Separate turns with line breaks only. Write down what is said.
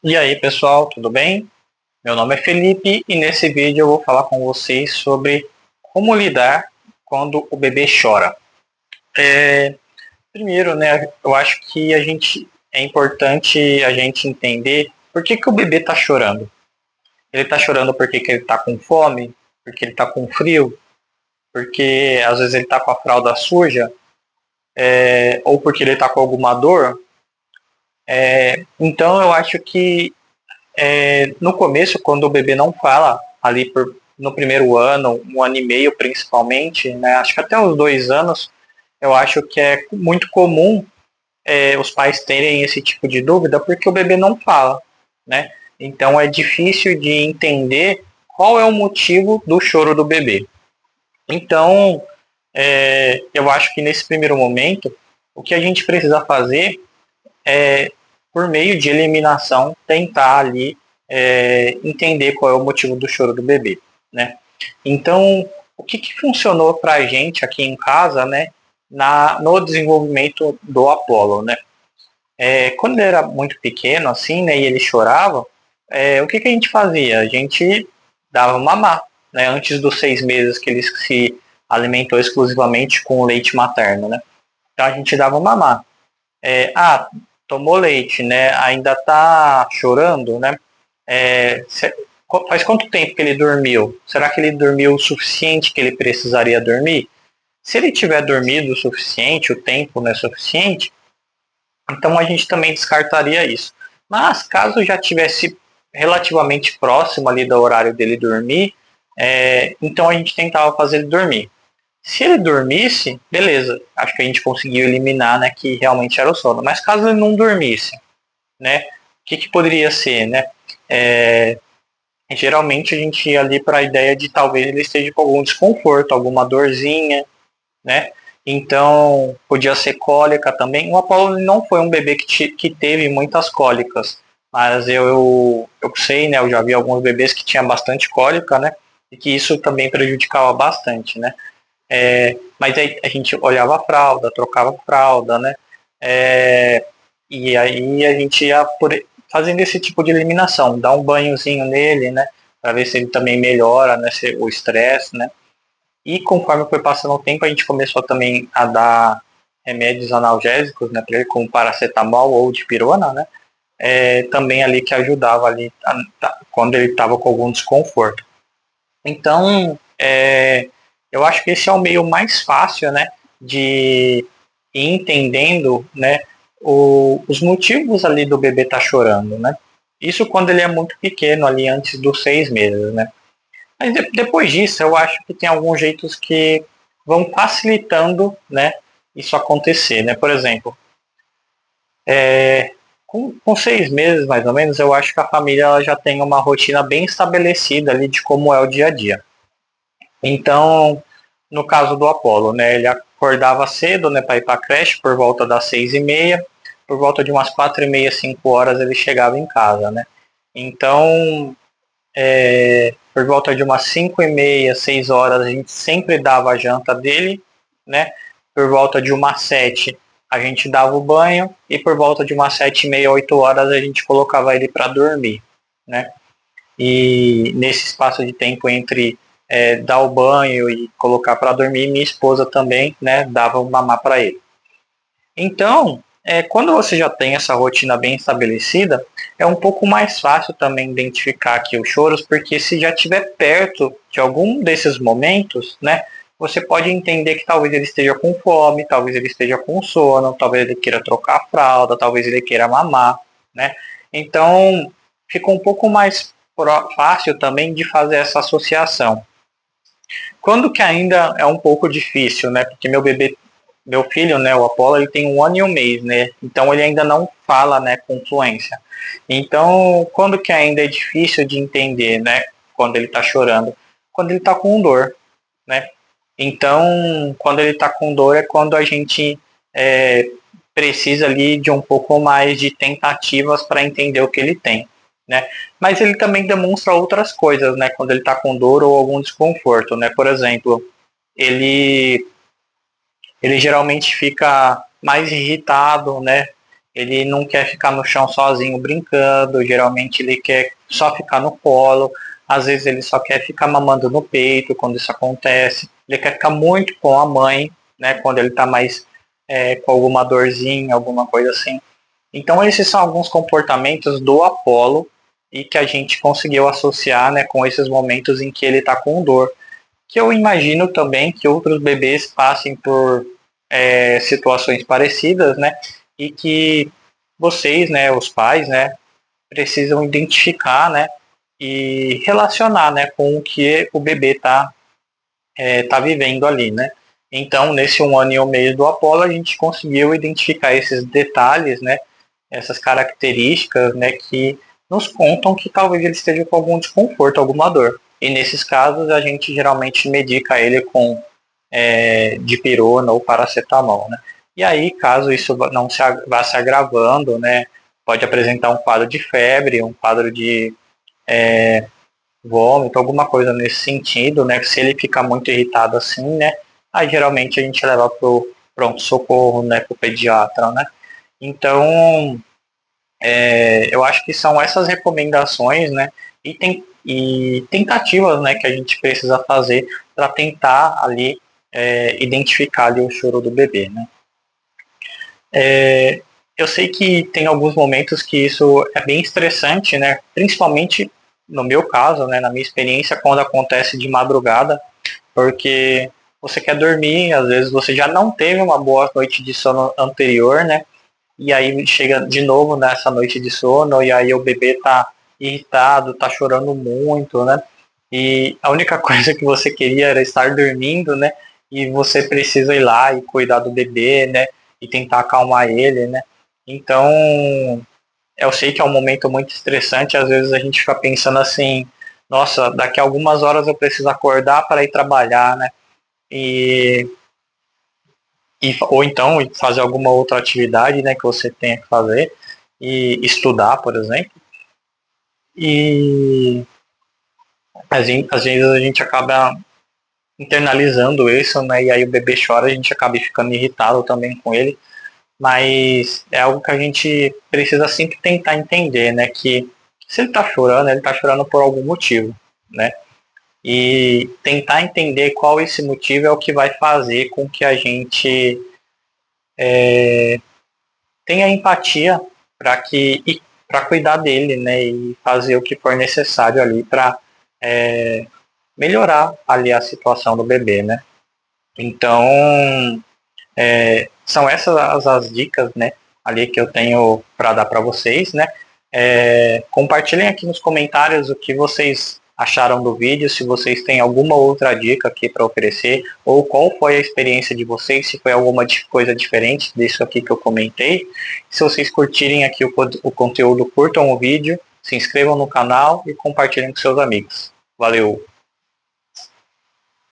E aí, pessoal, tudo bem? Meu nome é Felipe e nesse vídeo eu vou falar com vocês sobre como lidar quando o bebê chora. Primeiro, né, eu acho que é importante a gente entender por que o bebê está chorando. Ele está chorando porque que ele está com fome, porque ele está com frio, porque às vezes ele está com a fralda suja, ou porque ele está com alguma dor. Então eu acho que no começo, quando o bebê não fala, no primeiro ano, 1 ano e meio principalmente, né, acho que até os 2 anos, eu acho que é muito comum os pais terem esse tipo de dúvida porque o bebê não fala, né? Então é difícil de entender qual é o motivo do choro do bebê. Então, eu acho que nesse primeiro momento, o que a gente precisa fazer é, por meio de eliminação, tentar ali entender qual é o motivo do choro do bebê, né? Então, o que funcionou para a gente aqui em casa, né, no desenvolvimento do Apollo, né? Quando ele era muito pequeno, assim, né, e ele chorava, o que a gente fazia? A gente dava mamar, né? Antes dos 6 meses que ele se alimentou exclusivamente com leite materno, né? Então a gente dava mamar. Tomou leite, né? Ainda tá chorando, né? Faz quanto tempo que ele dormiu? Será que ele dormiu o suficiente que ele precisaria dormir? Se ele tiver dormido o suficiente, o tempo não é suficiente, então a gente também descartaria isso. Mas caso já tivesse relativamente próximo ali do horário dele dormir, então a gente tentava fazer ele dormir. Se ele dormisse, beleza, acho que a gente conseguiu eliminar, né, que realmente era o sono. Mas caso ele não dormisse, né, o que poderia ser, né? É, Geralmente a gente ia ali para a ideia de talvez ele esteja com algum desconforto, alguma dorzinha, né? Então podia ser cólica também. O Apollo não foi um bebê que teve muitas cólicas, mas eu sei, né? Eu já vi alguns bebês que tinham bastante cólica, né? E que isso também prejudicava bastante, né? Mas aí a gente olhava a fralda, trocava a fralda, né? É, e aí a gente ia fazendo esse tipo de eliminação, dar um banhozinho nele, né? Para ver se ele também melhora, né? O estresse, né? E conforme foi passando o tempo, a gente começou também a dar remédios analgésicos, né? Para ele, como paracetamol ou dipirona, né? Também ali que ajudava ali quando ele estava com algum desconforto. Então, eu acho que esse é o meio mais fácil, né, de ir entendendo, né, os motivos ali do bebê estar chorando, né? Isso quando ele é muito pequeno, ali antes dos 6 meses, né? Mas depois disso, eu acho que tem alguns jeitos que vão facilitando, né, isso acontecer, né? Por exemplo, com 6 meses mais ou menos, eu acho que a família ela já tem uma rotina bem estabelecida ali de como é o dia a dia. Então, no caso do Apolo, né, ele acordava cedo, né, para ir para a creche por volta das 6h30, por volta de umas 4h30, 5 horas ele chegava em casa, né. Então, por volta de umas 5h30, 6 horas a gente sempre dava a janta dele, né. Por volta de umas 7 a gente dava o banho e por volta de umas 7h30, 8 horas a gente colocava ele para dormir, né. E nesse espaço de tempo entre dar o banho e colocar para dormir, minha esposa também, né, dava o mamar para ele. Então, quando você já tem essa rotina bem estabelecida, é um pouco mais fácil também identificar aqui os choros, porque se já estiver perto de algum desses momentos, né, você pode entender que talvez ele esteja com fome, talvez ele esteja com sono, talvez ele queira trocar a fralda, talvez ele queira mamar, né? Então, fica um pouco mais fácil também de fazer essa associação. Quando que ainda é um pouco difícil, né? Porque meu filho, né, o Apolo, ele tem 1 ano e 1 mês, né? Então ele ainda não fala, né, com fluência. Então, quando que ainda é difícil de entender, né? Quando ele está chorando, quando ele está com dor, né? Então, quando ele está com dor é quando a gente precisa ali de um pouco mais de tentativas para entender o que ele tem, né? Mas ele também demonstra outras coisas, né? Quando ele está com dor ou algum desconforto, né? Por exemplo, ele ele geralmente fica mais irritado, né? ele não quer ficar no chão sozinho brincando, geralmente ele quer só ficar no colo, às vezes ele só quer ficar mamando no peito quando isso acontece, ele quer ficar muito com a mãe, né, quando ele está mais com alguma dorzinha, alguma coisa assim. Então esses são alguns comportamentos do Apolo e que a gente conseguiu associar, né, com esses momentos em que ele está com dor. Que eu imagino também que outros bebês passem por situações parecidas, né, e que vocês, né, os pais, né, precisam identificar, né, e relacionar, né, com o que o bebê tá vivendo ali, né. Então, nesse 1 ano e meio do Apolo, a gente conseguiu identificar esses detalhes, né, essas características, né, que nos contam que talvez ele esteja com algum desconforto, alguma dor. E nesses casos, a gente geralmente medica ele com dipirona ou paracetamol, né. E aí, caso isso não vá se agravando, né, pode apresentar um quadro de febre, um quadro de vômito, alguma coisa nesse sentido, né? Se ele ficar muito irritado assim, né? Aí geralmente a gente leva pro pronto-socorro, né? Pro pediatra, né? Então, eu acho que são essas recomendações, né? E tentativas, né? Que a gente precisa fazer para tentar ali identificar ali o choro do bebê, né? Eu sei que tem alguns momentos que isso é bem estressante, né? Principalmente no meu caso, né? Na minha experiência, quando acontece de madrugada, porque você quer dormir, às vezes você já não teve uma boa noite de sono anterior, né? E aí chega de novo nessa noite de sono e aí o bebê tá irritado, tá chorando muito, né? E a única coisa que você queria era estar dormindo, né? E você precisa ir lá e cuidar do bebê, né? E tentar acalmar ele, né? Então, eu sei que é um momento muito estressante, às vezes a gente fica pensando assim, nossa, daqui a algumas horas eu preciso acordar para ir trabalhar, né? E, ou então fazer alguma outra atividade, né, que você tenha que fazer e estudar, por exemplo. E às vezes a gente acaba internalizando isso, né? E aí o bebê chora, a gente acaba ficando irritado também com ele. Mas é algo que a gente precisa sempre tentar entender, né? Que se ele tá chorando por algum motivo, né? E tentar entender qual esse motivo é o que vai fazer com que a gente tenha empatia para cuidar dele, né? E fazer o que for necessário ali para melhorar ali a situação do bebê, né? Então, são essas as dicas, né, ali que eu tenho para dar para vocês, né? Compartilhem aqui nos comentários o que vocês acharam do vídeo, se vocês têm alguma outra dica aqui para oferecer, ou qual foi a experiência de vocês, se foi alguma coisa diferente disso aqui que eu comentei. Se vocês curtirem aqui o conteúdo, curtam o vídeo, se inscrevam no canal e compartilhem com seus amigos. Valeu!